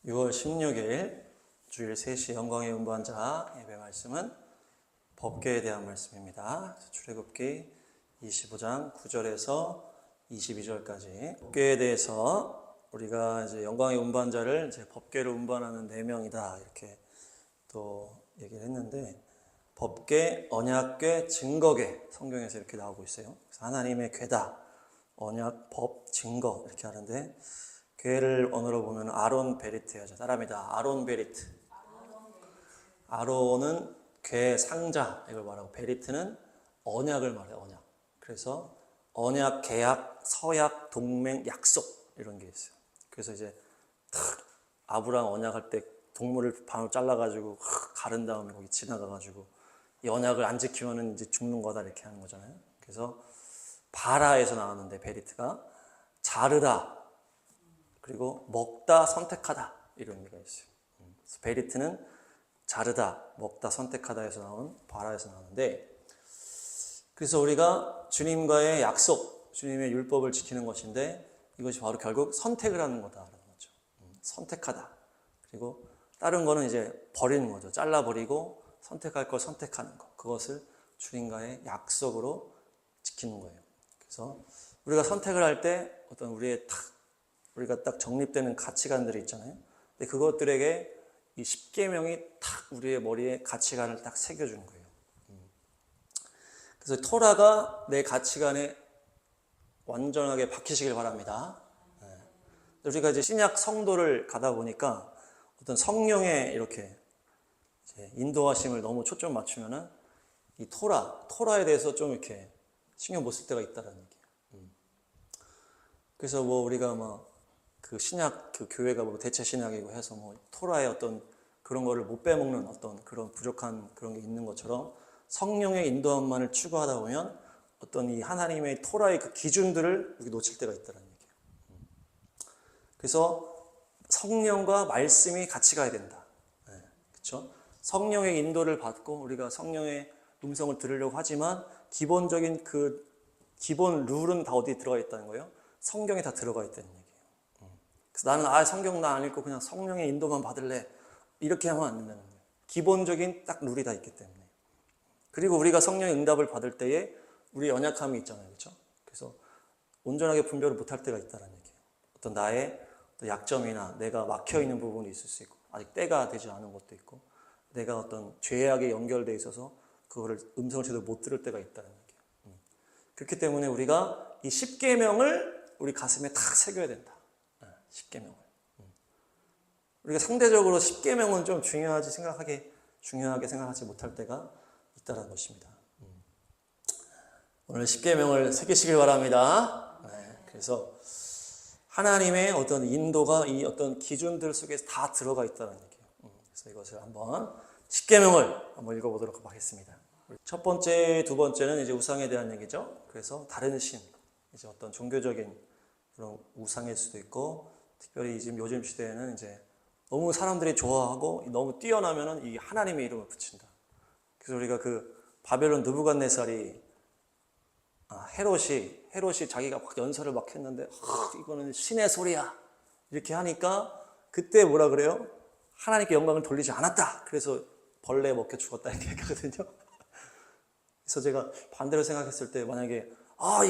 6월 16일 주일 3시 영광의 운반자 예배 말씀은 법궤에 대한 말씀입니다. 출애굽기 25장 9절에서 22절까지 법궤에 대해서 우리가 이제 영광의 운반자를 이제 법궤를 운반하는 4명이다 이렇게 또 얘기를 했는데, 법궤, 언약궤, 증거궤 성경에서 이렇게 나오고 있어요. 그래서 하나님의 궤다, 언약, 법, 증거 이렇게 하는데, 궤를 언어로 보면 아론 베리트 해야죠. 따라합니다. 아론 베리트. 아론은 궤 상자 이걸 말하고, 베리트는 언약을 말해요. 언약. 그래서 언약, 계약, 서약, 동맹, 약속 이런 게 있어요. 그래서 이제 아브라함 언약할 때 동물을 반으로 잘라가지고 가른 다음에 거기 지나가가지고 이 언약을 안 지키면은 이제 죽는 거다 이렇게 하는 거잖아요. 그래서 바라에서 나왔는데, 베리트가 자르다 그리고 먹다, 선택하다 이런 의미가 있어요. 그래서 베리트는 자르다, 먹다, 선택하다에서 나온 바라에서 나오는데, 그래서 우리가 주님과의 약속, 주님의 율법을 지키는 것인데, 이것이 바로 결국 선택을 하는 거다라는 거죠. 선택하다. 그리고 다른 거는 이제 버리는 거죠. 잘라버리고 선택할 걸 선택하는 거. 그것을 주님과의 약속으로 지키는 거예요. 그래서 우리가 선택을 할 때 어떤 우리가 딱 정립되는 가치관들이 있잖아요. 근데 그것들에게 이 10계명이 딱 우리의 머리에 가치관을 딱 새겨주는 거예요. 그래서 토라가 내 가치관에 완전하게 박히시길 바랍니다. 우리가 이제 신약 성도를 가다 보니까 어떤 성령의 이렇게 이제 인도하심을 너무 초점 맞추면은 이 토라에 대해서 좀 이렇게 신경 못 쓸 때가 있다는 얘기예요. 그래서 뭐 우리가 그 신약 그 교회가 뭐 대체 신약이고 해서 뭐 토라의 어떤 그런 거를 못 빼먹는 어떤 그런 부족한 그런 게 있는 것처럼, 성령의 인도함만을 추구하다 보면 어떤 이 하나님의 토라의 그 기준들을 이렇게 놓칠 때가 있다는 얘기예요. 그래서 성령과 말씀이 같이 가야 된다. 그렇죠? 성령의 인도를 받고 우리가 성령의 음성을 들으려고 하지만 기본적인 그 기본 룰은 다 어디에 들어가 있다는 거예요? 성경에 다 들어가 있다는 얘기예요. 그래서 나는 성경 나 안 읽고 그냥 성령의 인도만 받을래, 이렇게 하면 안 된다는 거예요. 기본적인 딱 룰이 다 있기 때문에. 그리고 우리가 성령의 응답을 받을 때에 우리의 연약함이 있잖아요. 그렇죠? 그래서 온전하게 분별을 못할 때가 있다는 얘기예요. 어떤 나의 약점이나 내가 막혀있는 부분이 있을 수 있고, 아직 때가 되지 않은 것도 있고, 내가 어떤 죄악에 연결되어 있어서 그거를 음성을 제대로 못 들을 때가 있다는 얘기예요. 그렇기 때문에 우리가 이 10계명을 우리 가슴에 탁 새겨야 된다. 10계명을. 우리가 상대적으로 10계명은 좀 중요하게 생각하지 못할 때가 있다는 것입니다. 오늘 10계명을 새기시길 바랍니다. 그래서 하나님의 어떤 인도가 이 어떤 기준들 속에 다 들어가 있다는 얘기예요. 그래서 이것을 한번 10계명을 한번 읽어보도록 하겠습니다. 첫 번째, 두 번째는 이제 우상에 대한 얘기죠. 그래서 다른 신, 이제 어떤 종교적인 그런 우상일 수도 있고, 특별히 지금 요즘 시대에는 이제 너무 사람들이 좋아하고 너무 뛰어나면은 이 하나님의 이름을 붙인다. 그래서 우리가 그 바벨론 느부갓네살이 헤롯이 자기가 막 연설을 막 했는데 이거는 신의 소리야 이렇게 하니까 그때 뭐라 그래요? 하나님께 영광을 돌리지 않았다. 그래서 벌레 먹혀 죽었다 이렇게 얘기하거든요. 그래서 제가 반대로 생각했을 때, 만약에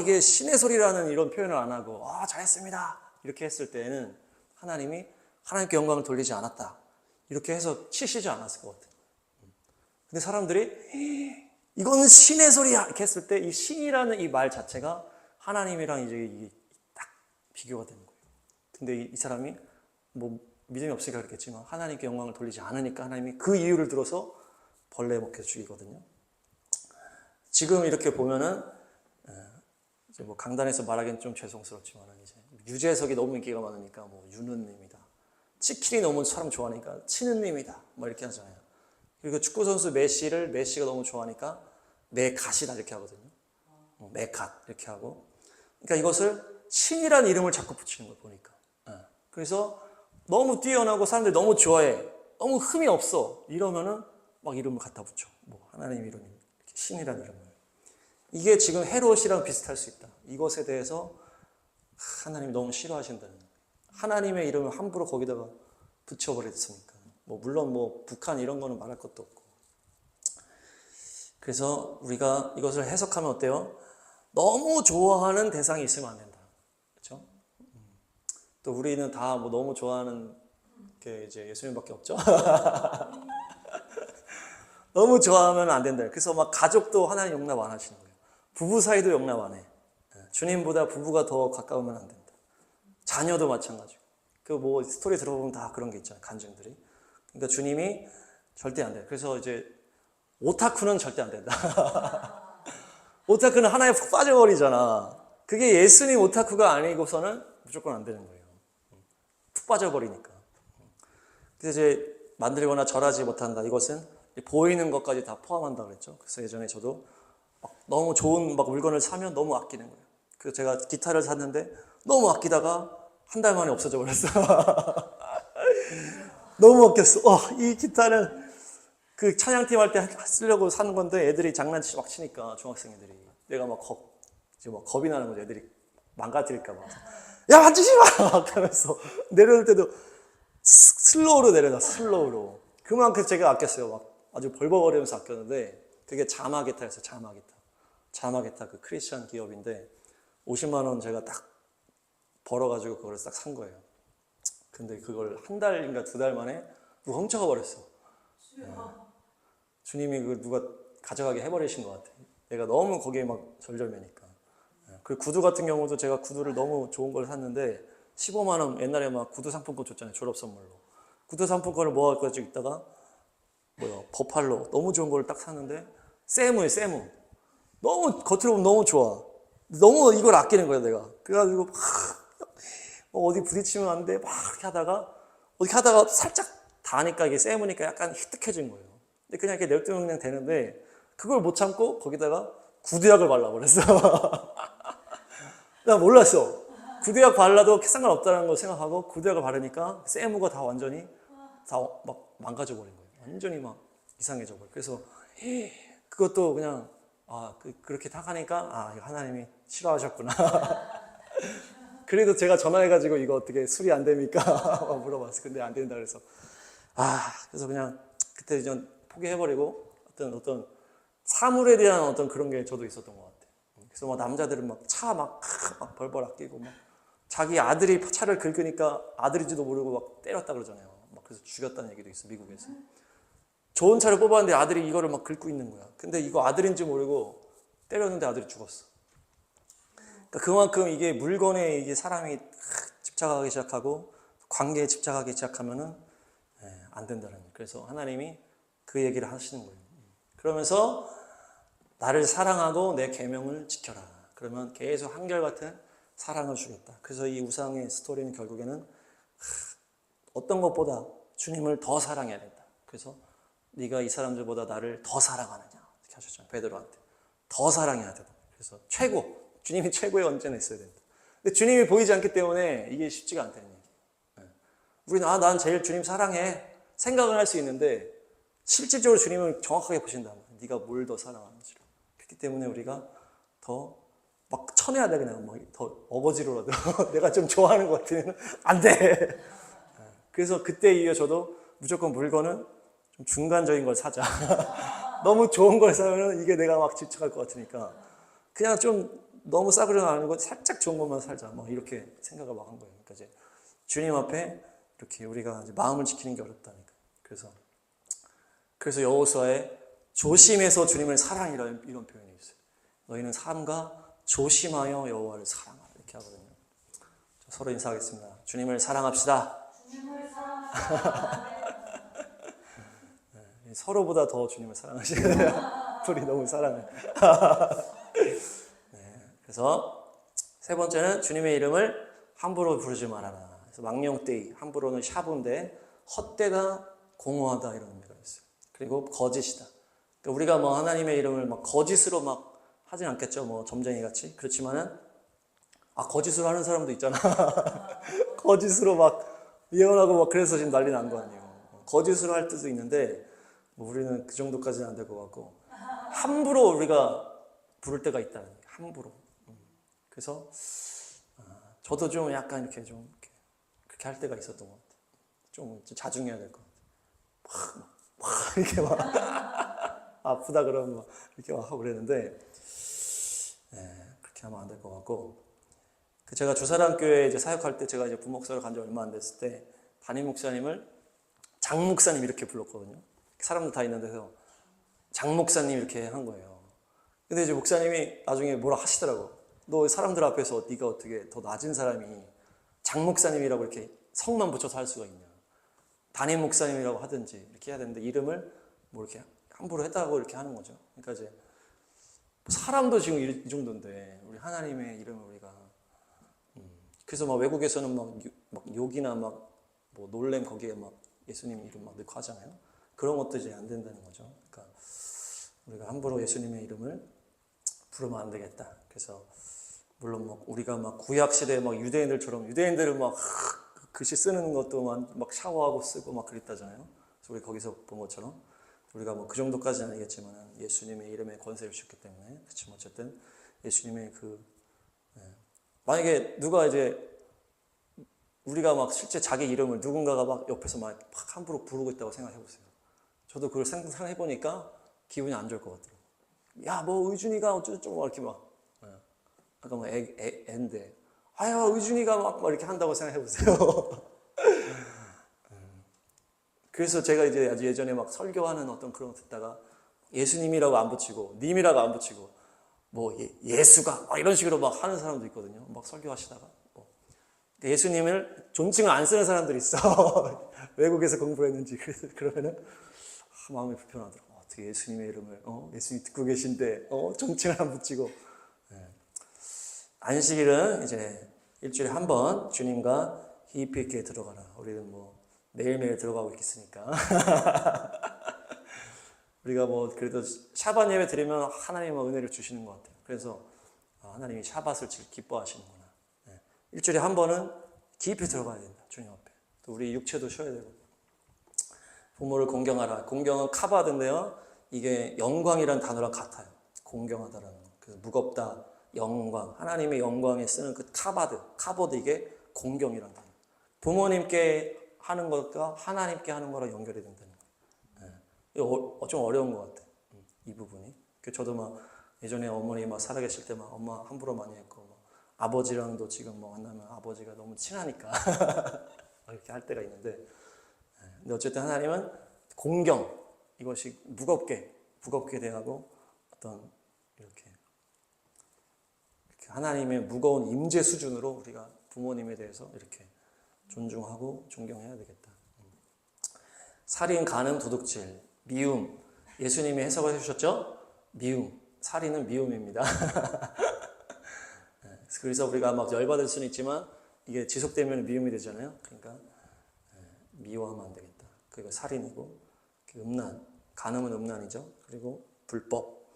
이게 신의 소리라는 이런 표현을 안 하고 잘했습니다 이렇게 했을 때는 하나님께 영광을 돌리지 않았다 이렇게 해서 치시지 않았을 것 같아요. 근데 사람들이 이거는 신의 소리야 이렇게 했을 때, 이 신이라는 이 말 자체가 하나님이랑 이제 이게 딱 비교가 되는 거예요. 근데 이 사람이 뭐 믿음이 없으니까 그렇겠지만 하나님께 영광을 돌리지 않으니까 하나님이 그 이유를 들어서 벌레 먹혀 죽이거든요. 지금 이렇게 보면은 이제 뭐 강단에서 말하기는 좀 죄송스럽지만 이제 유재석이 너무 인기가 많으니까 뭐 유느님이다. 치킨이 너무 사람 좋아하니까 치느님이다. 뭐 이렇게 하잖아요. 그리고 축구 선수 메시가 너무 좋아하니까 메갓이다 이렇게 하거든요. 메갓 이렇게 하고. 그러니까 이것을 신이라는 이름을 자꾸 붙이는 걸 보니까. 그래서 너무 뛰어나고 사람들이 너무 좋아해. 너무 흠이 없어. 이러면은 막 이름을 갖다 붙여. 뭐 하나님 이름이 이렇게 신이라는 이름을. 이게 지금 헤롯이랑 비슷할 수 있다. 이것에 대해서 하나님이 너무 싫어하신다는 거예요. 하나님의 이름을 함부로 거기다가 붙여버렸으니까. 뭐 물론 뭐 북한 이런 거는 말할 것도 없고. 그래서 우리가 이것을 해석하면 어때요? 너무 좋아하는 대상이 있으면 안 된다. 그렇죠? 또 우리는 다 뭐 너무 좋아하는 게 이제 예수님밖에 없죠. 너무 좋아하면 안 된다. 그래서 막 가족도 하나님 용납 안 하시는 거예요. 부부 사이도 용납 안 해. 주님보다 부부가 더 가까우면 안 된다. 자녀도 마찬가지고. 그 뭐 스토리 들어보면 다 그런 게 있잖아요. 간증들이. 그러니까 주님이 절대 안 돼. 그래서 이제 오타쿠는 절대 안 된다. 오타쿠는 하나에 푹 빠져버리잖아. 그게 예수님 오타쿠가 아니고서는 무조건 안 되는 거예요. 푹 빠져버리니까. 그래서 이제 만들거나 절하지 못한다. 이것은 보이는 것까지 다 포함한다 그랬죠. 그래서 예전에 저도 막 너무 좋은 막 물건을 사면 너무 아끼는 거예요. 그래서 제가 기타를 샀는데 너무 아끼다가 한 달 만에 없어져 버렸어. 너무 아꼈어. 이 기타는 그 찬양팀 할 때 쓰려고 사는 건데 애들이 장난치 막 치니까 중학생 애들이 내가 막 이제 막 겁이 나는 거죠. 애들이 망가뜨릴까 봐. 야 만지지 마! 하면서 내려올 때도 슬로우로 내려놔. 슬로우로. 그만큼 제가 아꼈어요. 막 아주 벌벌거리면서 아꼈는데 그게 자마 기타였어요. 자마 기타 그 크리스천 기업인데 50만 원 제가 딱 벌어가지고 그걸 딱 산 거예요. 근데 그걸 한 달인가 두 달 만에 누가 훔쳐가 버렸어. 주님이 그 누가 가져가게 해버리신 것 같아. 내가 너무 거기에 막 절절매니까. 그리고 구두 같은 경우도 제가 구두를 너무 좋은 걸 샀는데 15만 원 옛날에 막 구두 상품권 줬잖아요. 졸업 선물로. 구두 상품권을 모아가지고 있다가 버팔로 너무 좋은 걸 딱 샀는데 세무예요. 세무. 너무 겉으로 보면 너무 좋아. 너무 이걸 아끼는 거야 내가. 그래가지고 막 어디 부딪히면 안 돼. 막 이렇게 하다가 살짝 닿으니까 이게 세무니까 약간 희뜩해진 거예요. 근데 그냥 이렇게 냅두면 그냥 되는데 그걸 못 참고 거기다가 구두약을 발라버렸어. 나 몰랐어. 구두약 발라도 상관없다는 걸 생각하고 구두약을 바르니까 세무가 다 완전히 다 막 망가져 버린 거예요. 완전히 막 이상해져 버려. 그래서 그것도 그냥 그렇게 딱 하니까 이거 하나님이 싫어하셨구나. 그래도 제가 전화해가지고 이거 어떻게 수리 안 됩니까? 물어봤어. 근데 안 된다 그래서 그래서 그냥 그때 전 포기해버리고 어떤 사물에 대한 어떤 그런 게 저도 있었던 것 같아요. 그래서 막 남자들은 막 차 막 벌벌 아끼고 막 자기 아들이 차를 긁으니까 아들인지도 모르고 막 때렸다 그러잖아요. 막 그래서 죽였다는 얘기도 있어 미국에서. 좋은 차를 뽑았는데 아들이 이거를 막 긁고 있는 거야. 근데 이거 아들인지 모르고 때렸는데 아들이 죽었어. 그러니까 그만큼 이게 물건에 이게 사람이 집착하기 시작하고 관계에 집착하기 시작하면은 안 된다는 거예요. 그래서 하나님이 그 얘기를 하시는 거예요. 그러면서 나를 사랑하고 내 계명을 지켜라. 그러면 계속 한결같은 사랑을 주겠다. 그래서 이 우상의 스토리는 결국에는 어떤 것보다 주님을 더 사랑해야 된다. 그래서 네가 이 사람들보다 나를 더 사랑하느냐 이렇게 하셨잖아요. 베드로한테 더 사랑해야 된다. 그래서 주님이 최고에 언제나 있어야 된다. 근데 주님이 보이지 않기 때문에 이게 쉽지가 않다는 얘기예요. 우리는 난 제일 주님 사랑해 생각을 할 수 있는데 실질적으로 주님을 정확하게 보신다면 네가 뭘 더 사랑하는지를. 그렇기 때문에 우리가 더 막 쳐내야 돼. 그냥 막 더 어거지로라도 내가 좀 좋아하는 것 같으면 안 돼. 그래서 그때 이후에 저도 무조건 물건은 좀 중간적인 걸 사자. 너무 좋은 걸 사면 이게 내가 막 집착할 것 같으니까 그냥 좀 너무 싸구려는 아니고 살짝 좋은 것만 살자. 막 이렇게 생각을 막 한 거예요. 그러니까 이제 주님 앞에 이렇게 우리가 이제 마음을 지키는 게 어렵다니까. 그래서 여호수아에 조심해서 주님을 사랑이라는 이런 표현이 있어요. 너희는 삶과 조심하여 여호와를 사랑하라 이렇게 하거든요. 서로 인사하겠습니다. 주님을 사랑합시다. 주님을 사랑합시다. 서로보다 더 주님을 사랑하시거든요. 둘이 너무 사랑해. 그래서 세 번째는 주님의 이름을 함부로 부르지 말아라. 그래서 망령되이, 함부로는 샤브인데 헛되다, 공허하다 이런 의미가 있어요. 그리고 거짓이다. 그러니까 우리가 뭐 하나님의 이름을 막 거짓으로 막 하진 않겠죠. 뭐 점쟁이 같이. 그렇지만은 거짓으로 하는 사람도 있잖아. 거짓으로 막 예언하고 막 그래서 지금 난리 난 거 아니에요. 거짓으로 할 때도 있는데 뭐 우리는 그 정도까지는 안 될 것 같고 함부로 우리가 부를 때가 있다는 거예요. 함부로. 그래서 저도 좀 약간 이렇게 좀 그렇게 할 때가 있었던 것 같아요. 좀 자중해야 될 것 같아요. 막 이렇게 막 아프다 그러면 막 이렇게 막 하고 그랬는데 그렇게 하면 안 될 것 같고 제가 주사랑교회 이제 사역할 때 제가 이제 부목사로 간 지 얼마 안 됐을 때 담임 목사님을 장 목사님 이렇게 불렀거든요. 사람들 다 있는 데서 장 목사님 이렇게 한 거예요. 근데 이제 목사님이 나중에 뭐라 하시더라고. 너 사람들 앞에서 네가 어떻게 더 낮은 사람이 장 목사님이라고 이렇게 성만 붙여서 할 수가 있냐. 담임 목사님이라고 하든지 이렇게 해야 되는데 이름을 뭐 이렇게 함부로 했다고 이렇게 하는 거죠. 그러니까 이제 사람도 지금 이 정도인데 우리 하나님의 이름을 우리가 그래서 막 외국에서는 막 욕이나 막 뭐 놀램 거기에 막 예수님 이름 막 넣고 하잖아요. 그런 것도 이제 안 된다는 거죠. 그러니까 우리가 함부로 예수님의 이름을 부르면 안 되겠다. 그래서 물론 막 우리가 막 구약 시대에 막 유대인들처럼 유대인들은 막 글씨 쓰는 것도 막 샤워하고 쓰고 막 그랬다잖아요. 그래서 우리 거기서 본 것처럼 우리가 뭐 그 정도까지는 아니겠지만 예수님의 이름에 권세를 주셨기 때문에 그렇지만 어쨌든 예수님의 만약에 누가 이제 우리가 막 실제 자기 이름을 누군가가 막 옆에서 막 함부로 부르고 있다고 생각해 보세요. 저도 그걸 생각해 보니까 기분이 안 좋을 것 같더라고요. 야, 뭐 의준이가 어쩌고저쩌고 이렇게 막 아까 뭐 애인데 아야 의준이가 막 이렇게 한다고 생각해 보세요. 그래서 제가 이제 아주 예전에 막 설교하는 어떤 그런 거 듣다가 예수님이라고 안 붙이고 님이라고 안 붙이고 뭐 예수가 막 이런 식으로 막 하는 사람도 있거든요. 막 설교하시다가 예수님을 존칭을 안 쓰는 사람들이 있어. 외국에서 공부를 했는지 그러면은 마음이 불편하더라고. 어떻게 예수님의 이름을 예수님 듣고 계신데 존칭을 안 붙이고 안식일은 이제 일주일에 한 번 주님과 깊이 있게 들어가라. 우리는 뭐 매일매일 들어가고 있겠으니까. 우리가 뭐 그래도 샤bat 예배 드리면 하나님은 은혜를 주시는 것 같아요. 그래서 하나님이 샤bat을 기뻐하시는구나. 일주일에 한 번은 깊이 들어가야 된다. 주님 앞에. 또 우리 육체도 쉬어야 되고. 부모를 공경하라. 공경은 카바드인데요. 이게 영광이라는 단어랑 같아요. 공경하다라는 거. 그래서 무겁다, 영광. 하나님의 영광에 쓰는 그 카바드 이게 공경이라는 단어. 부모님께 하는 것과 하나님께 하는 거랑 연결이 된다는 거예요. 좀 어려운 것 같아요. 이 부분이. 저도 막 예전에 어머니 막 살아계실 때 막 엄마 함부로 많이 했고 아버지랑도 지금 뭐 만나면 아버지가 너무 친하니까 이렇게 할 때가 있는데 근데 어쨌든 하나님은 공경 이것이 무겁게 대하고 어떤 이렇게 하나님의 무거운 임재 수준으로 우리가 부모님에 대해서 이렇게 존중하고 존경해야 되겠다. 살인, 간음, 도둑질, 미움 예수님이 해석을 해주셨죠? 미움, 살인은 미움입니다. 그래서 우리가 막 열받을 수는 있지만 이게 지속되면 미움이 되잖아요. 그러니까 미워하면 안 되겠다. 그리고 살인이고 음란, 간음은 음란이죠. 그리고 불법,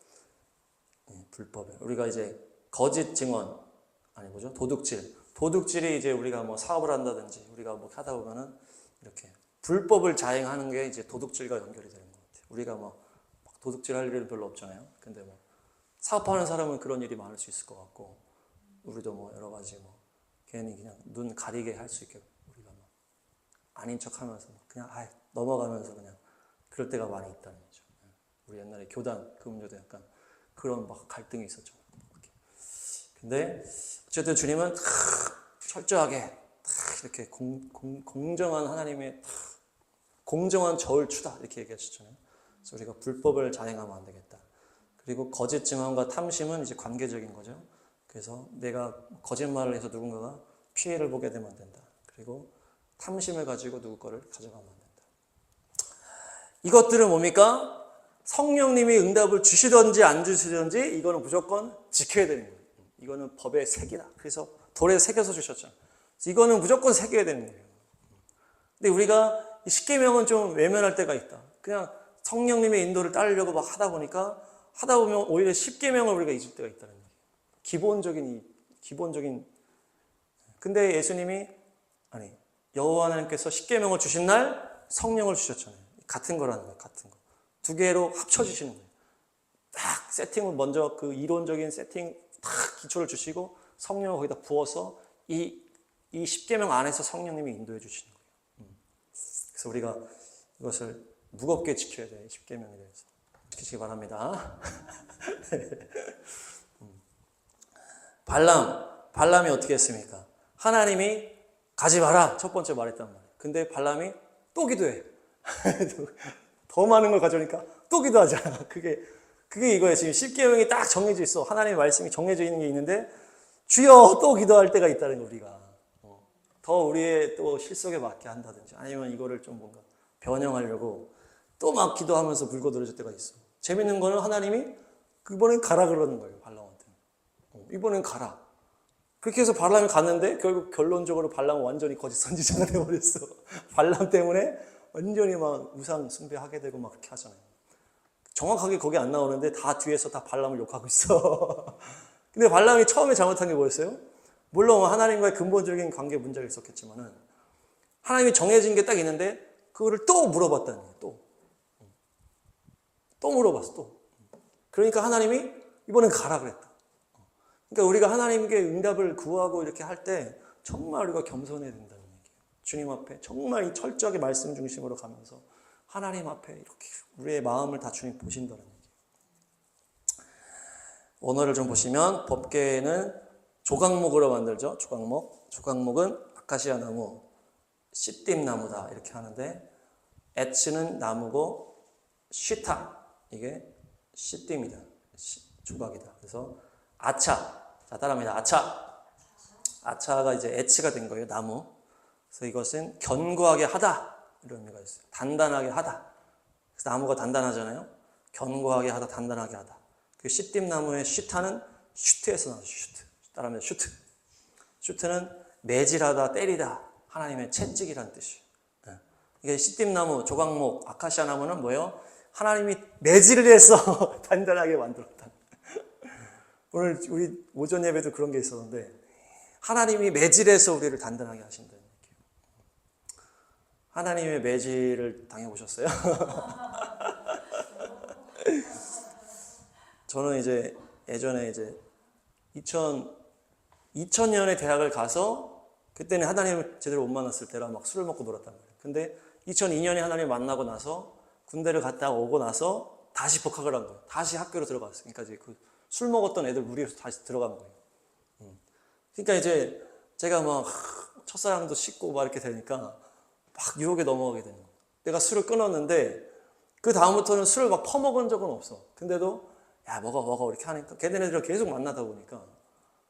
불법에 우리가 이제 거짓 증언 아니 뭐죠? 도둑질이 이제 우리가 뭐 사업을 한다든지 우리가 뭐 하다 보면은 이렇게 불법을 자행하는 게 이제 도둑질과 연결이 되는 것 같아요. 우리가 뭐 도둑질할 일은 별로 없잖아요. 근데 뭐 사업하는 사람은 그런 일이 많을 수 있을 것 같고. 우리도 뭐 여러 가지 뭐 괜히 그냥 눈 가리게 할 수 있게 우리가 막 아닌 척하면서 그냥 넘어가면서 그냥 그럴 때가 많이 있다는 거죠. 우리 옛날에 교단 금요도 약간 그런 막 갈등이 있었죠. 근데 어쨌든 주님은 철저하게 이렇게 공정한 하나님의 공정한 저울 추다 이렇게 얘기하셨잖아요. 그래서 우리가 불법을 자행하면 안 되겠다. 그리고 거짓 증언과 탐심은 이제 관계적인 거죠. 그래서 내가 거짓말을 해서 누군가가 피해를 보게 되면 안 된다. 그리고 탐심을 가지고 누구 거를 가져가면 안 된다. 이것들은 뭡니까? 성령님이 응답을 주시든지 안 주시든지 이거는 무조건 지켜야 되는 거예요. 이거는 법의 색이다. 그래서 돌에 새겨서 주셨잖아요. 이거는 무조건 새겨야 되는 거예요. 근데 우리가 십계명은 좀 외면할 때가 있다. 그냥 성령님의 인도를 따르려고 막 하다 보면 오히려 십계명을 우리가 잊을 때가 있다는 거예요. 기본적인 근데 예수님이 여호와 하나님께서 십계명을 주신 날 성령을 주셨잖아요. 같은 거라는 거예요. 같은 거. 두 개로 합쳐 주시는 거예요. 딱 세팅을 먼저 그 이론적인 세팅 딱 기초를 주시고 성령을 거기다 부어서 이 십계명 안에서 성령님이 인도해 주시는 거예요. 그래서 우리가 이것을 무겁게 지켜야 돼요. 십계명에 대해서 지키시기 바랍니다. 발람이 어떻게 했습니까? 하나님이 가지 마라 첫 번째 말했단 말이에요. 근데 발람이 또 기도해. 더 많은 걸 가져오니까 또 기도하잖아. 그게 이거예요. 지금 십계명이 딱 정해져 있어. 하나님의 말씀이 정해져 있는 게 있는데 주여 또 기도할 때가 있다는 거 우리가. 더 우리의 또 실속에 맞게 한다든지 아니면 이거를 좀 뭔가 변형하려고 또 막 기도하면서 불거들어질 때가 있어. 재밌는 거는 하나님이 이번엔 가라 그러는 거예요. 발람한테. 이번엔 가라. 그렇게 해서 발람이 갔는데 결국 결론적으로 발람은 완전히 거짓 선지자가 되어버렸어. 발람 때문에 완전히 막 우상 숭배하게 되고 막 그렇게 하잖아요. 정확하게 거기 안 나오는데 다 뒤에서 다 발람을 욕하고 있어. 근데 발람이 처음에 잘못한 게 뭐였어요? 물론 하나님과의 근본적인 관계 문제가 있었겠지만은 하나님이 정해진 게 딱 있는데 그거를 또 물어봤다는 거예요. 또 물어봤어. 또. 그러니까 하나님이 이번엔 가라 그랬다. 그러니까 우리가 하나님께 응답을 구하고 이렇게 할 때 정말 우리가 겸손해야 된다는 얘기예요. 주님 앞에 정말 이 철저하게 말씀 중심으로 가면서 하나님 앞에 이렇게 우리의 마음을 다 주님 보신다는 얘기예요. 원어를 좀 보시면 법궤는 조각목으로 만들죠. 조각목은 아카시아 나무, 시띠 나무다 이렇게 하는데 에츠는 나무고 쉬타 이게 시띠입니다. 조각이다. 그래서 아차. 자, 따라합니다. 아차가 이제 에츠가 된 거예요. 나무. 그래서 이것은 견고하게 하다. 이런 의미가 있어요. 단단하게 하다. 그래서 나무가 단단하잖아요. 견고하게 하다, 단단하게 하다. 그 시띠 나무의 쉬타는 슈트에서 나와요. 슈트. 따라합니다. 슈트. 슈트는 매질하다, 때리다. 하나님의 채찍이라는 뜻이에요. 이게 시띠 나무, 조각목, 아카시아 나무는 뭐예요? 하나님이 매질을 해서 단단하게 만들었다. 오늘 우리 오전 예배도 그런 게 있었는데 하나님이 매질해서 우리를 단단하게 하신다는 얘기예요. 하나님의 매질을 당해보셨어요? 저는 이제 예전에 이제 2000년에 대학을 가서 그때는 하나님을 제대로 못 만났을 때라 막 술을 먹고 놀았단 말이에요. 근데 2002년에 하나님을 만나고 나서 군대를 갔다 오고 나서 다시 복학을 한 거예요. 다시 학교로 들어갔어요. 그러니까 이제 그 술 먹었던 애들 무리해서 다시 들어간 거예요. 그러니까 이제 제가 막 첫사랑도 씻고 막 이렇게 되니까 막 유혹에 넘어가게 되는 거예요. 내가 술을 끊었는데 그 다음부터는 술을 막 퍼먹은 적은 없어. 근데도 야 먹어 이렇게 하니까 걔네들을 계속 만나다 보니까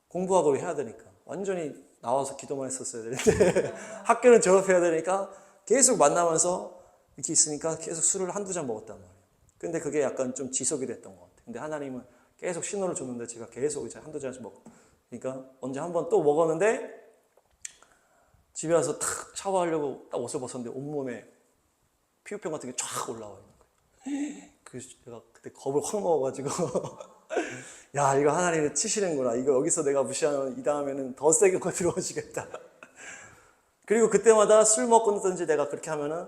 공부하고 해야 되니까 완전히 나와서 기도만 했었어야 되는데 학교는 졸업해야 되니까 계속 만나면서 이렇게 있으니까 계속 술을 한두 잔 먹었단 말이에요. 근데 그게 약간 좀 지속이 됐던 것 같아요. 근데 하나님은 계속 신호를 줬는데 제가 계속 이제 한두 잔씩 먹고 그러니까 언제 한번 또 먹었는데 집에 와서 탁 샤워하려고 딱 옷을 벗었는데 온몸에 피부병 같은 게 쫙 올라와 있는 거예요. 그래서 제가 그때 겁을 확 먹어가지고 야 이거 하나님이 치시는구나. 이거 여기서 내가 무시하면 이 다음에는 더 세게 거 들어오시겠다. 그리고 그때마다 술 먹고든지 내가 그렇게 하면은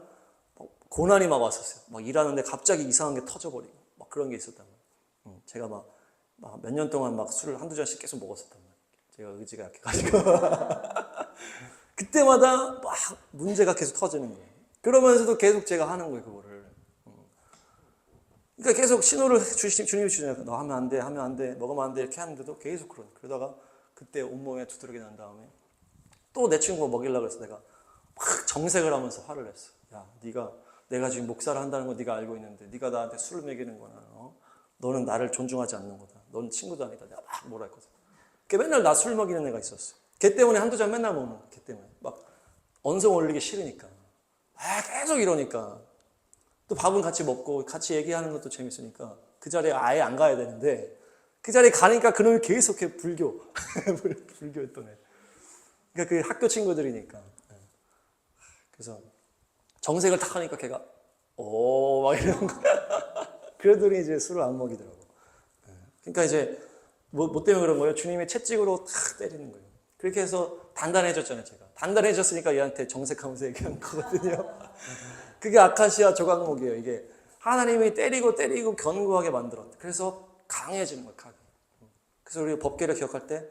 고난이 막 왔었어요. 막 일하는데 갑자기 이상한 게 터져버리고 막 그런 게 있었단 말이에요. 제가 막 몇 년 동안 막 술을 한두 잔씩 계속 먹었었단 말이에요. 제가 의지가 약해가지고 그때마다 막 문제가 계속 터지는 거예요. 그러면서도 계속 제가 하는 거예요, 그거를. 그러니까 계속 신호를 주님이 주잖아요. 너 하면 안 돼, 하면 안 돼, 먹으면 안 돼 이렇게 하는데도 계속 그러다가 그때 온몸에 두드러기 난 다음에 또 내 친구가 먹이려고 해서 내가 막 정색을 하면서 화를 냈어. 야, 내가 지금 목사를 한다는 거 네가 알고 있는데 네가 나한테 술을 먹이는 거나 너는 나를 존중하지 않는 거다. 넌 친구도 아니다. 내가 막 뭐라 했거든. 걔 맨날 나 술 먹이는 애가 있었어. 걔 때문에 한두 잔 맨날 먹는 거야. 걔 때문에. 막 언성 올리기 싫으니까. 계속 이러니까. 또 밥은 같이 먹고 같이 얘기하는 것도 재밌으니까 그 자리에 아예 안 가야 되는데 그 자리에 가니까 그놈이 계속 불교했던 애. 그러니까 그 학교 친구들이니까. 그래서 정색을 탁 하니까 걔가 막 이러는 거야. 그러더니 이제 술을 안 먹이더라고. 그러니까 이제 뭐 때문에 그런 거예요? 주님의 채찍으로 탁 때리는 거예요. 그렇게 해서 단단해졌잖아요, 제가. 단단해졌으니까 얘한테 정색하면서 얘기한 거거든요. 그게 아카시아 조각목이에요. 이게 하나님이 때리고 견고하게 만들었다. 그래서 강해지는 거예요, 강해. 그래서 우리가 법궤를 기억할 때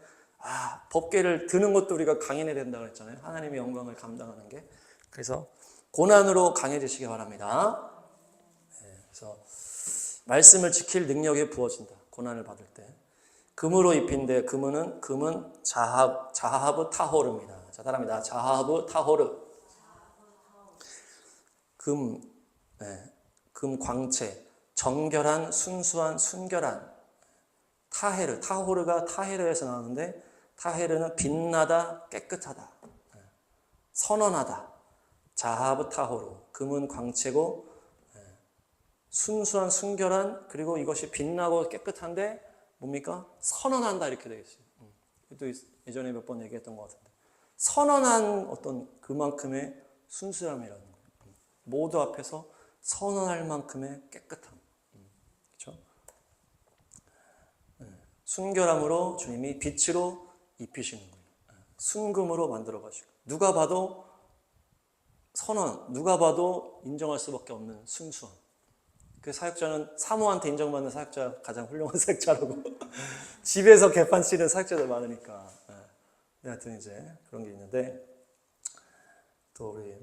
법궤를 드는 것도 우리가 강인해야 된다고 했잖아요. 하나님의 영광을 감당하는 게. 그래서 고난으로 강해지시기 바랍니다. 그래서 말씀을 지킬 능력이 부어진다. 고난을 받을 때. 금으로 입힌데 금은 자하브 타호르입니다. 자, 따라합니다. 자하브 타호르. 금 광채, 정결한, 순수한, 순결한. 타호르가 타헤르에서 나오는데 타헤르는 빛나다, 깨끗하다, 선언하다. 자하브 타호르. 금은 광채고 순수한, 순결한, 그리고 이것이 빛나고 깨끗한데 뭡니까? 선언한다 이렇게 되어 있어요. 또 예전에 몇 번 얘기했던 것 같은데 선언한 어떤 그만큼의 순수함이라는 거예요. 모두 앞에서 선언할 만큼의 깨끗함. 그렇죠? 순결함으로 주님이 빛으로 입히시는 거예요. 순금으로 만들어 가시고 누가 봐도 선언, 누가 봐도 인정할 수밖에 없는 순수함. 그 사역자는 사모한테 인정받는 사역자가 가장 훌륭한 사역자라고 집에서 개판 치는 사역자들 많으니까. 하여튼 이제 그런 게 있는데 또 우리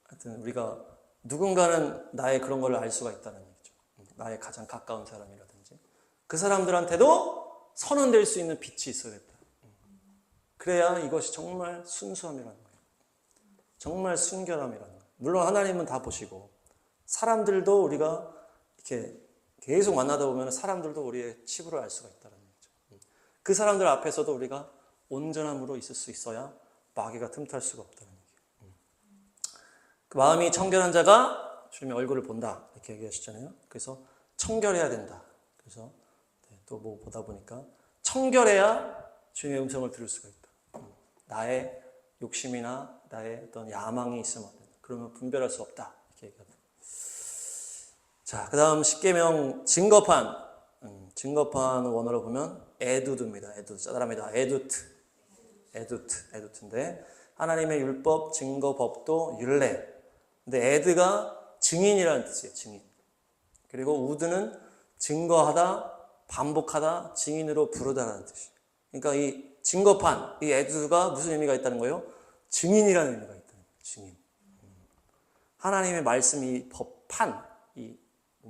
하여튼 우리가 누군가는 나의 그런 걸 알 수가 있다는 얘기죠. 나의 가장 가까운 사람이라든지 그 사람들한테도 선언될 수 있는 빛이 있어야겠다. 그래야 이것이 정말 순수함이라는 거예요. 정말 순결함이라는 거예요. 물론 하나님은 다 보시고 사람들도 우리가 이렇게 계속 만나다 보면 사람들도 우리의 치부를 알 수가 있다는 얘기죠. 그 사람들 앞에서도 우리가 온전함으로 있을 수 있어야 마귀가 틈탈 수가 없다는 얘기예요. 그 마음이 청결한 자가 주님의 얼굴을 본다 이렇게 얘기하시잖아요. 그래서 청결해야 된다. 그래서 또 뭐 보다 보니까 청결해야 주님의 음성을 들을 수가 있다. 나의 욕심이나 나의 어떤 야망이 있으면 안 된다. 그러면 분별할 수 없다 이렇게 얘기합니다. 자, 그 다음 십계명 증거판. 증거판 원어로 보면 에두드입니다. 에두드. 따라합니다. 에두트인데 하나님의 율법, 증거법도 율례. 근데 에드가 증인이라는 뜻이에요. 증인. 그리고 우드는 증거하다, 반복하다, 증인으로 부르다라는 뜻이에요. 그러니까 이 증거판, 이 에두가 무슨 의미가 있다는 거예요? 증인이라는 의미가 있다는 거예요. 증인. 하나님의 말씀, 이 법판, 이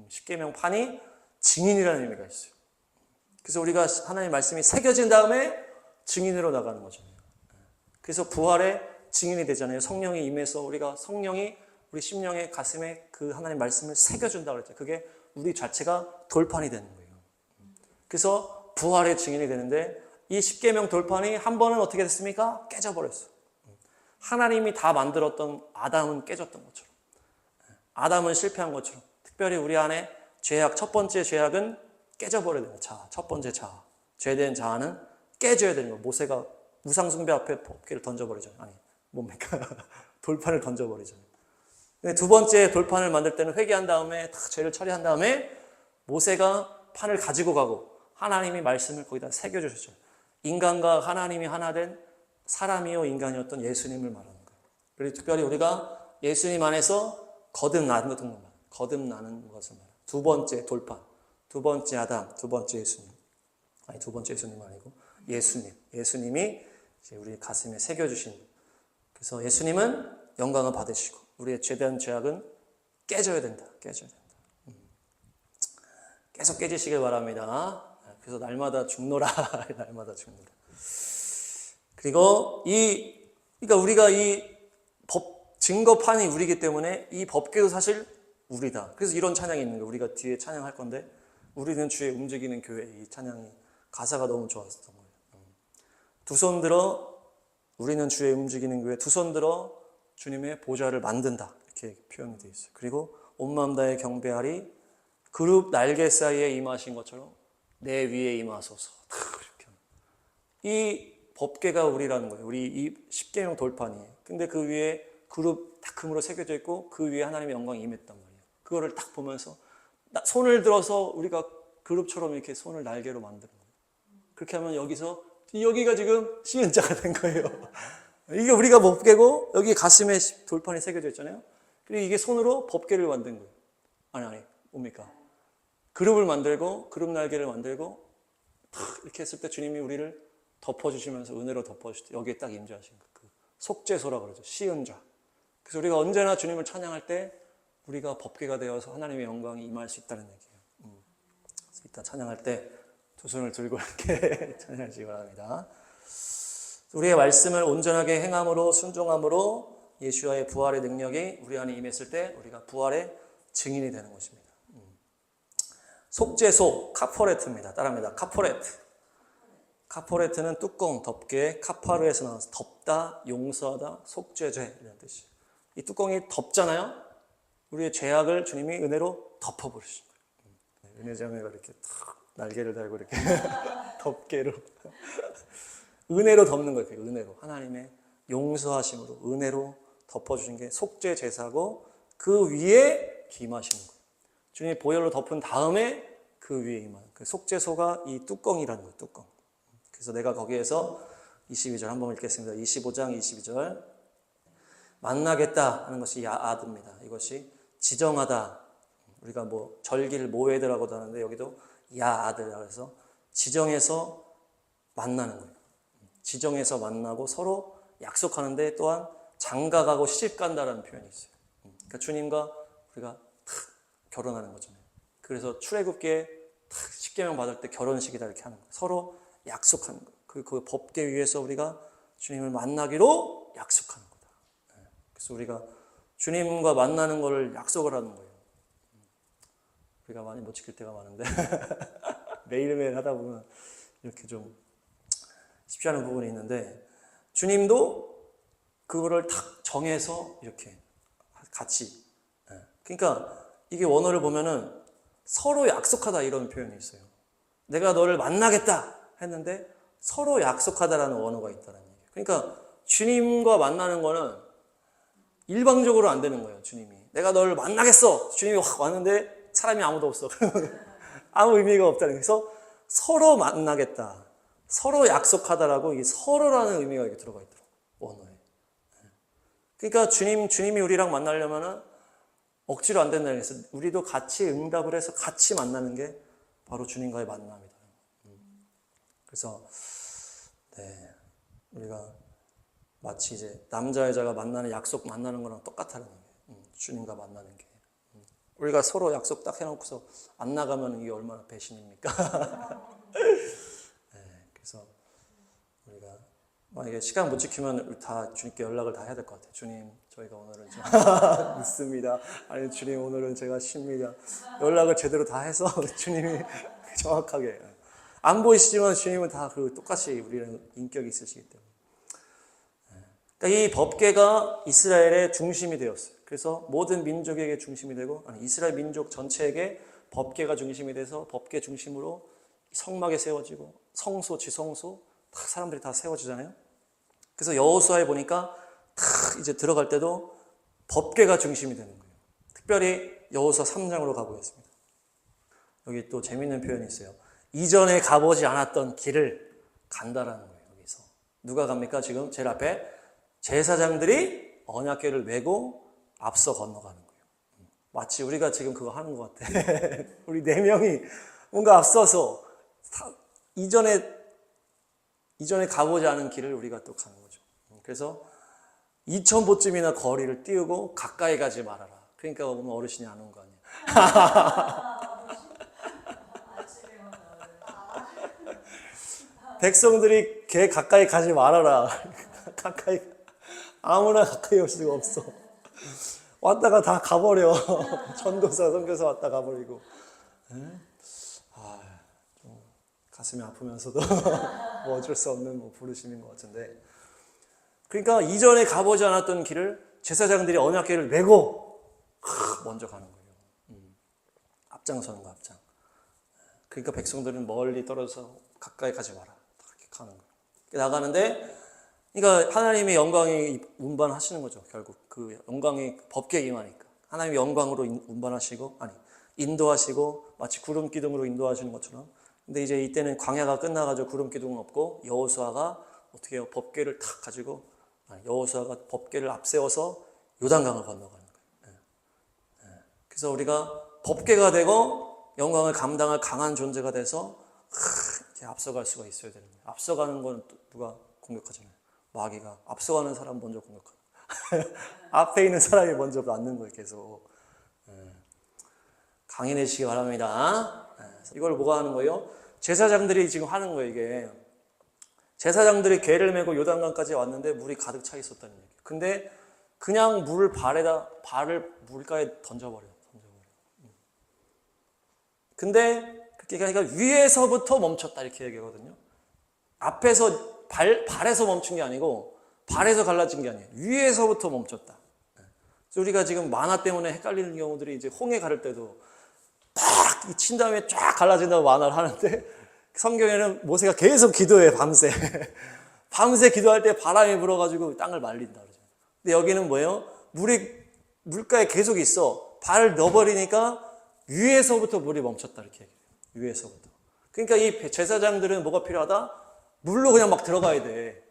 십계명 판이 증인이라는 의미가 있어요. 그래서 우리가 하나님의 말씀이 새겨진 다음에 증인으로 나가는 거잖아요. 그래서 부활의 증인이 되잖아요. 성령이 임해서 우리가 성령이 우리 심령의 가슴에 그 하나님의 말씀을 새겨준다고 그랬죠. 그게 우리 자체가 돌판이 되는 거예요. 그래서 부활의 증인이 되는데 이 십계명 돌판이 한 번은 어떻게 됐습니까? 깨져버렸어요. 하나님이 다 만들었던 아담은 깨졌던 것처럼, 아담은 실패한 것처럼, 특별히 우리 안에 죄악, 첫 번째 죄악은 깨져버려야 돼요. 자아, 첫 번째 자아. 죄된 자아는 깨져야 되는 거예요. 모세가 우상숭배 앞에 법궤를 던져버리잖아요. 아니, 뭡니까? 돌판을 던져버리잖아요. 근데 두 번째 돌판을 만들 때는 회개한 다음에 다 죄를 처리한 다음에 모세가 판을 가지고 가고 하나님이 말씀을 거기다 새겨주셨죠. 인간과 하나님이 하나 된 사람이요 인간이었던 예수님을 말하는 거예요. 그리고 특별히 우리가 예수님 안에서 거듭나는 것을 말해요. 두 번째 돌판, 두 번째 아담, 두 번째 예수님. 아니, 두 번째 예수님 아니고 예수님이 이제 우리 가슴에 새겨주신. 그래서 예수님은 영광을 받으시고 우리의 죄된 죄악은 깨져야 된다. 계속 깨지시길 바랍니다. 그래서 날마다 죽노라. 날마다 죽노라. 그리고 그러니까 우리가 이 증거판이 우리이기 때문에 이 법궤도 사실 우리다. 그래서 이런 찬양이 있는 거예요. 우리가 뒤에 찬양할 건데 우리는 주의 움직이는 교회. 이 찬양이 가사가 너무 좋았었던 거예요. 두 손 들어 우리는 주의 움직이는 교회. 두 손 들어 주님의 보좌를 만든다. 이렇게 표현이 되어 있어요. 그리고 온 마음 다해 경배하리. 그룹 날개 사이에 임하신 것처럼 내 위에 임하소서. 이 법궤가 우리라는 거예요. 우리 이 십계명 돌판이에요. 근데 그 위에 그룹 딱 금으로 새겨져 있고 그 위에 하나님의 영광이 임했단 말이에요. 그거를 딱 보면서 손을 들어서 우리가 그룹처럼 이렇게 손을 날개로 만드는 거예요. 그렇게 하면 여기가 지금 시은자가 된 거예요. 이게 우리가 법궤고 여기 가슴에 돌판이 새겨져 있잖아요. 그리고 이게 손으로 법궤를 만든 거예요. 아니 뭡니까? 그룹을 만들고 그룹 날개를 만들고 이렇게 했을 때 주님이 우리를 덮어주시면서 은혜로 덮어주실 때 여기에 딱 임재하신 그 속죄소라 그러죠. 시은좌. 그래서 우리가 언제나 주님을 찬양할 때 우리가 법궤가 되어서 하나님의 영광이 임할 수 있다는 얘기예요. 그래서 이따 찬양할 때 두 손을 들고 이렇게 찬양하시기 바랍니다. 우리의 말씀을 온전하게 행함으로 순종함으로 예수와의 부활의 능력이 우리 안에 임했을 때 우리가 부활의 증인이 되는 것입니다. 속죄소 카포레트입니다. 따라합니다. 카포레트. 카포레트는 뚜껑, 덮개, 카파르에서 나와서 덮다, 용서하다, 속죄죄 이런 뜻이에요. 이 뚜껑이 덮잖아요. 우리의 죄악을 주님이 은혜로 덮어버리신 거예요. 은혜자매가 이렇게 탁 날개를 달고 이렇게 덮개로 은혜로 덮는 거예요. 은혜로 하나님의 용서하심으로 은혜로 덮어주신 게 속죄 제사고 그 위에 기임하시는 거예요. 주님이 보혈로 덮은 다음에 그 위에 임하는 그 속죄소가 이 뚜껑이라는 거예요. 뚜껑. 그래서 내가 거기에서 22절 한번 읽겠습니다. 25장 22절 만나겠다 하는 것이 야아드입니다. 이것이 지정하다. 우리가 뭐 절기를 모회드라고도 하는데 여기도 야아드라고 해서 지정해서 만나는 거예요. 지정해서 만나고 서로 약속하는데 또한 장가가고 시집간다라는 표현이 있어요. 그러니까 주님과 우리가 탁 결혼하는 거잖아요. 그래서 출애굽기에 탁 십계명 받을 때 결혼식이다 이렇게 하는 거예요. 서로 약속하는 거예요. 그 법궤 위에서 우리가 주님을 만나기로 약속하는 거다. 그래서 우리가 주님과 만나는 걸 약속을 하는 거예요. 우리가 많이 못 지킬 때가 많은데 매일매일 하다 보면 이렇게 좀 쉽지 않은 부분이 있는데 주님도 그거를 탁 정해서 이렇게 같이 그러니까 이게 원어를 보면은 서로 약속하다 이런 표현이 있어요. 내가 너를 만나겠다 했는데 서로 약속하다라는 원어가 있다는 얘기예요. 그러니까 주님과 만나는 거는 일방적으로 안 되는 거예요. 주님이 내가 너를 만나겠어. 주님이 확 왔는데 사람이 아무도 없어. 아무 의미가 없다는 거예요. 그래서 서로 만나겠다. 서로 약속하다라고 이 서로라는 의미가 여기 들어가 있더라고요. 원어에. 그러니까 주님이 우리랑 만나려면은 억지로 안 된다는 거예요. 그래서 우리도 같이 응답을 해서 같이 만나는 게 바로 주님과의 만남이다. 그래서 우리가 마치 이제 남자 여자가 만나는 약속 만나는 거랑 똑같다는 거예요. 주님과 만나는 게. 우리가 서로 약속 딱 해놓고서 안 나가면 이게 얼마나 배신입니까? 그래서 우리가 만약에 시간 못 지키면 다 주님께 연락을 다 해야 될 것 같아요. 주님, 저희가 오늘은 좀 늦습니다. 아니, 주님, 오늘은 제가 쉽니다. 연락을 제대로 다 해서 주님이 정확하게. 안 보이시지만 주님은 다 똑같이 우리는 인격이 있으시기 때문에. 그러니까 이 법궤가 이스라엘의 중심이 되었어요. 그래서 모든 민족에게 중심이 되고, 이스라엘 민족 전체에게 법궤가 중심이 돼서 법궤 중심으로 성막에 세워지고 성소, 지성소 다 사람들이 다 세워지잖아요. 그래서 여호수아에 보니까 탁 이제 들어갈 때도 법궤가 중심이 되는 거예요. 특별히 여호수아 3장으로 가보겠습니다. 여기 또 재밌는 표현이 있어요. 이전에 가보지 않았던 길을 간다라는 거예요. 여기서 누가 갑니까? 지금 제일 앞에 제사장들이 언약궤를 메고 앞서 건너가는 거예요. 마치 우리가 지금 그거 하는 것 같아. 우리 4명이 뭔가 앞서서 이전에 가보지 않은 길을 우리가 또 가는 거죠. 그래서 2000보쯤이나 거리를 띄우고 가까이 가지 말아라. 그러니까 보면 어르신이 안 온 거 아니에요. 백성들이 걔 가까이 가지 말아라. 가까이 아무나 가까이 올 수가 없어. 왔다가 다 가버려. 전도사, 선교사 왔다 가버리고. 좀 가슴이 아프면서도 뭐 어쩔 수 없는 뭐 부르심인 것 같은데. 그러니까 이전에 가보지 않았던 길을 제사장들이 언약궤를 메고 먼저 가는 거예요. 앞장서는 거 앞장. 그러니까 백성들은 멀리 떨어져서 가까이 가지 마라. 이렇게 가는 거예요. 나가는데, 그러니까 하나님의 영광이 운반하시는 거죠. 결국 그 영광이 법궤에 임하니까 하나님의 영광으로 운반하시고 인도하시고 마치 구름 기둥으로 인도하시는 것처럼. 근데 이제 이때는 광야가 끝나가지고 구름 기둥은 없고 여호수아가 어떻게 해요? 법궤를 탁 가지고 여호수아가 법궤를 앞세워서 요단강을 건너가는 거예요. 그래서 우리가 법궤가 되고 영광을 감당할 강한 존재가 돼서 이렇게 앞서갈 수가 있어야 되는 거예요. 앞서가는 건 누가 공격하잖아요. 마귀가 앞서가는 사람 먼저 공격하는 거예요. 앞에 있는 사람이 먼저 맞는 거예요, 계속. 강인해지시기 바랍니다. 이걸 뭐가 하는 거예요? 제사장들이 지금 하는 거예요, 이게. 제사장들이 궤를 메고 요단강까지 왔는데 물이 가득 차 있었다는 얘기예요. 근데 그냥 발을 물가에 던져버려요. 근데 그렇게 하니까 위에서부터 멈췄다 이렇게 얘기하거든요. 앞에서 발에서 멈춘 게 아니고 발에서 갈라진 게 아니에요. 위에서부터 멈췄다. 그래서 우리가 지금 만화 때문에 헷갈리는 경우들이 이제 홍해 가를 때도 팍 친 다음에 쫙 갈라진다고 만화를 하는데 성경에는 모세가 계속 기도해 밤새. 밤새 기도할 때 바람이 불어가지고 땅을 말린다 그러죠. 근데 여기는 뭐예요? 물가에 계속 있어. 발을 넣어버리니까 위에서부터 물이 멈췄다 이렇게 얘기해요. 위에서부터. 그러니까 이 제사장들은 뭐가 필요하다? 물로 그냥 막 들어가야 돼.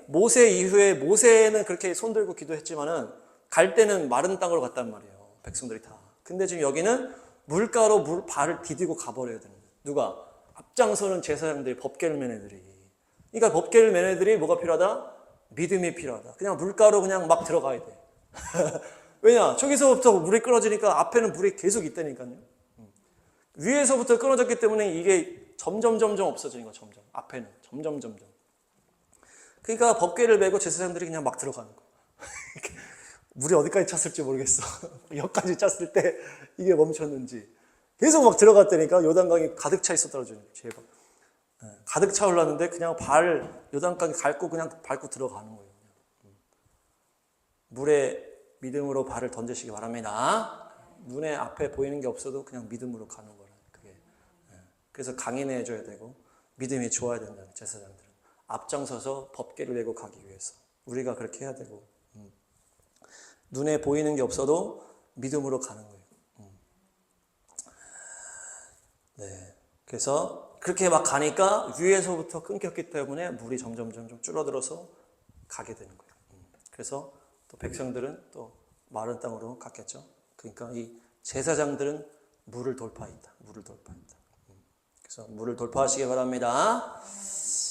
모세 이후에 모세는 그렇게 손 들고 기도했지만은 갈 때는 마른 땅으로 갔단 말이에요. 백성들이 다. 근데 지금 여기는 물가로 발을 디디고 가버려야 되는 거예요. 누가? 앞장서는 제사장들이, 법궤를 맨 애들이. 그러니까 법궤를 맨 애들이 뭐가 필요하다? 믿음이 필요하다. 그냥 물가로 그냥 막 들어가야 돼. 왜냐? 저기서부터 물이 끊어지니까 앞에는 물이 계속 있다니까요. 위에서부터 끊어졌기 때문에 이게 점점 없어지는 거야. 점점. 앞에는 점점. 그러니까 법궤를 메고 제사장들이 그냥 막 들어가는 거야. 물이 어디까지 찼을지 모르겠어. 여기까지 찼을 때 이게 멈췄는지. 계속 막 들어갔다니까 요단강이 가득 차 있었다고 그러죠. 제발. 가득 차 올랐는데 그냥 요단강이 그냥 밟고 들어가는 거예요. 물에 믿음으로 발을 던지시기 바랍니다. 눈에 앞에 보이는 게 없어도 그냥 믿음으로 가는 거라. 그게. 그래서 강인해져야 되고 믿음이 좋아야 된다는 제사장들은. 앞장서서 법궤를 내고 가기 위해서. 우리가 그렇게 해야 되고. 눈에 보이는 게 없어도 믿음으로 가는 거예요. 네. 그래서 그렇게 막 가니까 위에서부터 끊겼기 때문에 물이 점점 줄어들어서 가게 되는 거예요. 그래서 또 백성들은 또 마른 땅으로 갔겠죠. 그러니까 이 제사장들은 물을 돌파했다. 그래서 물을 돌파하시기 바랍니다.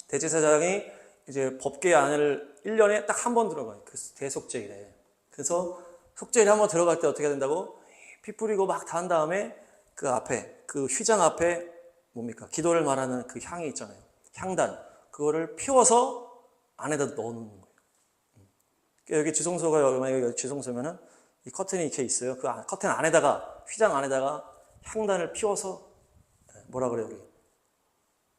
대제사장이 이제 법궤 안을 1년에 딱 한 번 들어가요. 그 대속죄일에. 그래서 속죄일에 한 번 들어갈 때 어떻게 된다고? 피 뿌리고 막 다 한 다음에 그 앞에, 그 휘장 앞에 뭡니까? 기도를 말하는 그 향이 있잖아요. 향단. 그거를 피워서 안에다 넣어놓는 거예요. 여기 지성소가, 만약에 여기 지성소면은 이 커튼이 이렇게 있어요. 그 커튼 안에다가, 휘장 안에다가 향단을 피워서, 뭐라 그래요, 우리?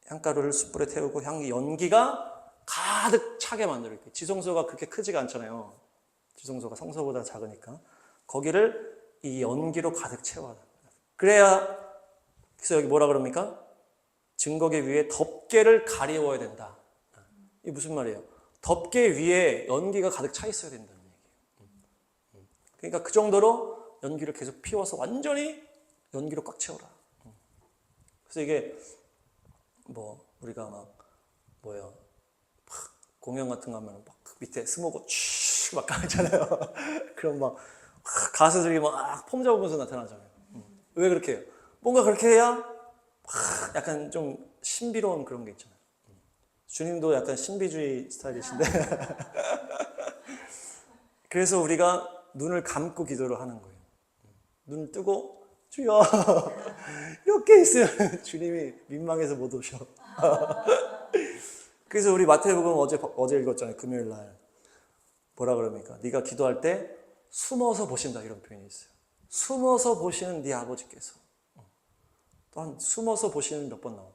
향가루를 숯불에 태우고 연기가 가득 차게 만들어요. 지성소가 그렇게 크지가 않잖아요. 지성소가 성소보다 작으니까. 거기를 이 연기로 가득 채워야 돼요. 그래야, 그래서 여기 뭐라 그럽니까? 증거계 위에 덮개를 가리워야 된다. 이게 무슨 말이에요? 덮개 위에 연기가 가득 차 있어야 된다는 얘기예요. 그러니까 그 정도로 연기를 계속 피워서 완전히 연기로 꽉 채워라. 그래서 이게 우리가 공연 같은 거 하면 막 밑에 스모그 막 가잖아요. 그럼 막 가수들이 막 폼 잡으면서 나타나잖아요. 왜 그렇게 해요? 뭔가 그렇게 해야 약간 좀 신비로운 그런 게 있잖아요. 주님도 약간 신비주의 스타일이신데 그래서 우리가 눈을 감고 기도를 하는 거예요. 눈을 뜨고 주여 이렇게 있으면 주님이 민망해서 못 오셔. 그래서 우리 마태복음 어제 읽었잖아요. 금요일 날 뭐라 그럽니까? 네가 기도할 때 숨어서 보신다 이런 표현이 있어요. 숨어서 보시는 네 아버지께서. 또한 숨어서 보시는 몇 번 나와요.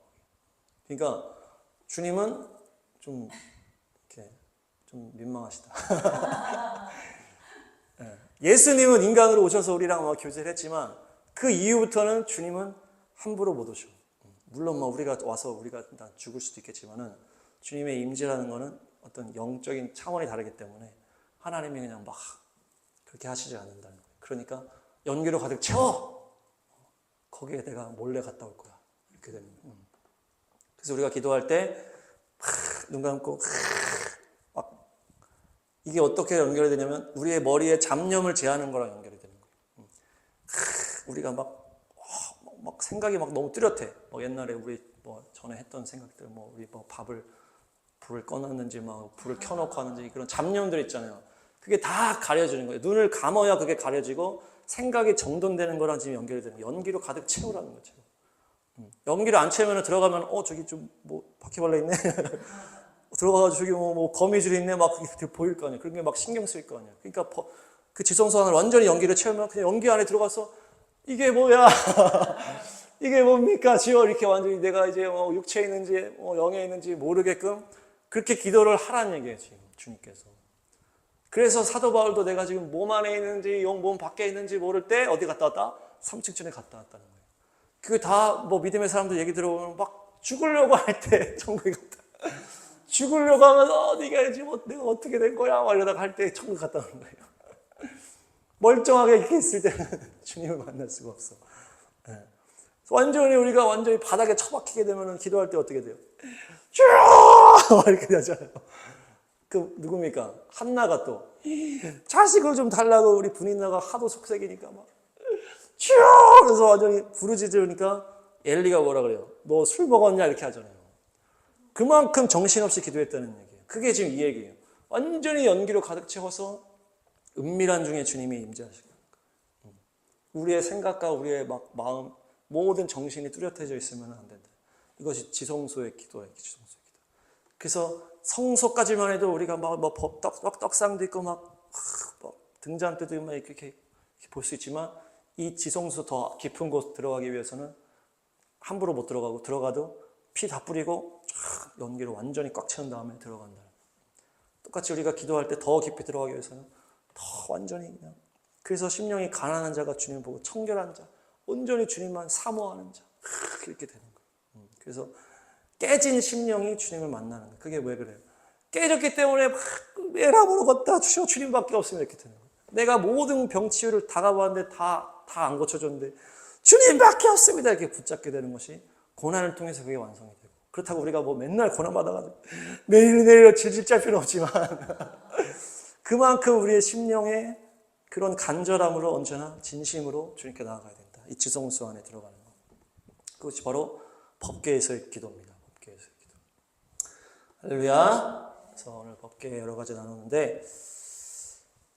그러니까 주님은 좀 민망하시다. 예수님은 인간으로 오셔서 우리랑 교제를 했지만 그 이후부터는 주님은 함부로 못 오셔. 물론 우리가 와서 우리가 죽을 수도 있겠지만은 주님의 임재라는 거는 어떤 영적인 차원이 다르기 때문에 하나님이 그냥 막 그렇게 하시지 않는다는 거예요. 그러니까 연기로 가득 채워! 거기에 내가 몰래 갔다 올 거야. 이렇게 되는 거예요. 그래서 우리가 기도할 때 눈 감고 막 이게 어떻게 연결이 되냐면 우리의 머리에 잡념을 제하는 거랑 연결이 되는 거예요. 우리가 막 생각이 막 너무 뚜렷해. 옛날에 우리 전에 했던 생각들, 우리 밥을 불을 꺼놨는지 막 불을 켜놓고 하는지 그런 잡념들 있잖아요. 그게 다 가려지는 거예요. 눈을 감아야 그게 가려지고 생각이 정돈되는 거랑 지금 연결이 되는 거예요. 연기로 가득 채우라는 거죠. 연기를 안 채우면 들어가면 저기 좀 뭐 바퀴벌레 있네. 들어가가지고 저기 뭐 거미줄 있네 막 이렇게 보일 거 아니에요. 그런 게 막 신경 쓸 거 아니에요. 그러니까 그 지성소 안을 완전히 연기를 채우면 그냥 연기 안에 들어가서 이게 뭐야? 이게 뭡니까? 지워 이렇게 완전히 내가 이제 육체에 있는지 영에 있는지 모르게끔 그렇게 기도를 하라는 얘기예요. 지금 주님께서. 그래서 사도 바울도 내가 지금 몸 안에 있는지 몸 밖에 있는지 모를 때 어디 갔다 왔다? 삼층천에 갔다 왔다는 거예요. 그게 다 뭐 믿음의 사람들 얘기 들어보면 막 죽으려고 할 때 천국에 갔다. 죽으려고 하면 네가 이제 내가 어떻게 된 거야? 막 이러다가 할 때 천국 갔다 오는 거예요. 멀쩡하게 이렇게 있을 때는 주님을 만날 수가 없어. 네. 완전히 우리가 완전히 바닥에 처박히게 되면 기도할 때 어떻게 돼요? 쭉 이렇게 되잖아요. 그 누굽니까? 한나가 또 자식을 좀 달라고 우리 분인나가 하도 속색이니까 막 쭉 그래서 완전히 부르짖으니까 엘리가 뭐라 그래요? 너 술 먹었냐? 이렇게 하잖아요. 그만큼 정신없이 기도했다는 얘기예요. 그게 지금 이 얘기예요. 완전히 연기로 가득 채워서 은밀한 중에 주님이 임재하시고 우리의 생각과 우리의 마음 모든 정신이 뚜렷해져 있으면 안 된다. 이것이 지성소의 기도예요. 지성소의 기도. 그래서 성소까지만 해도 우리가 떡상도 있고 막 등잔 때도 막 이렇게 볼 수 있지만 이 지성소 더 깊은 곳 들어가기 위해서는 함부로 못 들어가고 들어가도 피 다 뿌리고 쫙 연기로 완전히 꽉 채운 다음에 들어간다. 똑같이 우리가 기도할 때 더 깊이 들어가기 위해서는 더 완전히 그냥 그래서 심령이 가난한 자가 주님 보고 청결한 자 온전히 주님만 사모하는 자 이렇게 되는 거예요. 그래서 깨진 심령이 주님을 만나는 거예요. 그게 왜 그래요? 깨졌기 때문에 막 에라보로 걷다 주여 주님밖에 없으면 이렇게 되는 거예요. 내가 모든 병치유를 다 가봤는데 다 안 고쳐줬는데 주님밖에 없습니다 이렇게 붙잡게 되는 것이 고난을 통해서 그게 완성이 되고 그렇다고 우리가 뭐 맨날 고난 받아가지고 매일매일 질질 짤 필요는 없지만 그만큼 우리의 심령에 그런 간절함으로 언제나 진심으로 주님께 나아가야 된다. 이 지성소 안에 들어가는 것. 그것이 바로 법궤에서의 기도입니다. 법궤에서의 기도. 할렐루야. 그래서 오늘 법궤 여러 가지 나누는데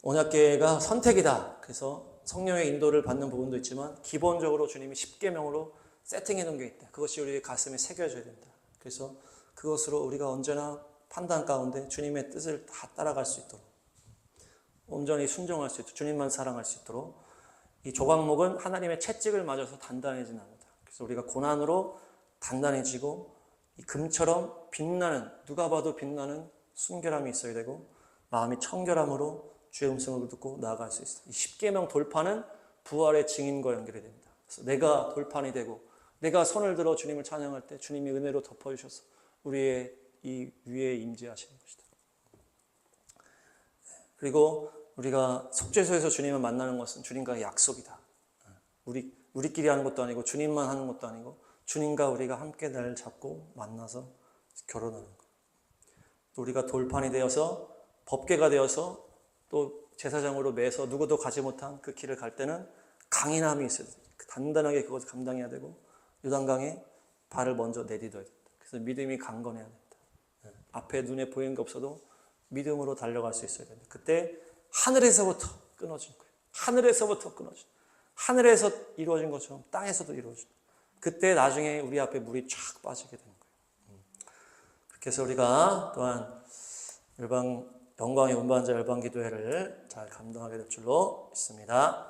언약궤가 선택이다. 그래서 성령의 인도를 받는 부분도 있지만 기본적으로 주님이 십계명으로 세팅해 놓은 게 있다. 그것이 우리의 가슴에 새겨져야 된다. 그래서 그것으로 우리가 언제나 판단 가운데 주님의 뜻을 다 따라갈 수 있도록 온전히 순종할 수 있도록 주님만 사랑할 수 있도록 이 조각목은 하나님의 채찍을 맞아서 단단해지는 않는다. 그래서 우리가 고난으로 단단해지고 이 금처럼 빛나는 누가 봐도 빛나는 순결함이 있어야 되고 마음이 청결함으로 주의 음성을 듣고 나아갈 수 있다. 이 십계명 돌파는 부활의 증인과 연결이 됩니다. 그래서 내가 돌판이 되고 내가 손을 들어 주님을 찬양할 때 주님이 은혜로 덮어주셔서 우리의 이 위에 임재하시는 것이다. 그리고 우리가 속죄소에서 주님을 만나는 것은 주님과의 약속이다. 우리끼리 하는 것도 아니고 주님만 하는 것도 아니고 주님과 우리가 함께 날 잡고 만나서 결혼하는 것. 또 우리가 돌판이 되어서 법궤가 되어서 또 제사장으로 매서 누구도 가지 못한 그 길을 갈 때는 강인함이 있어야 된다. 단단하게 그것을 감당해야 되고 요단강에 발을 먼저 내딛어야 된다. 그래서 믿음이 강건해야 된다. 앞에 눈에 보이는 게 없어도 믿음으로 달려갈 수 있어야 된다. 그때 하늘에서부터 끊어진 거예요. 하늘에서부터 끊어진. 하늘에서 이루어진 것처럼 땅에서도 이루어진. 그때 나중에 우리 앞에 물이 쫙 빠지게 되는 거예요. 그렇게 해서 우리가 또한 영광의 운반자 열방기도회를 잘 감당하게 될 줄로 믿습니다.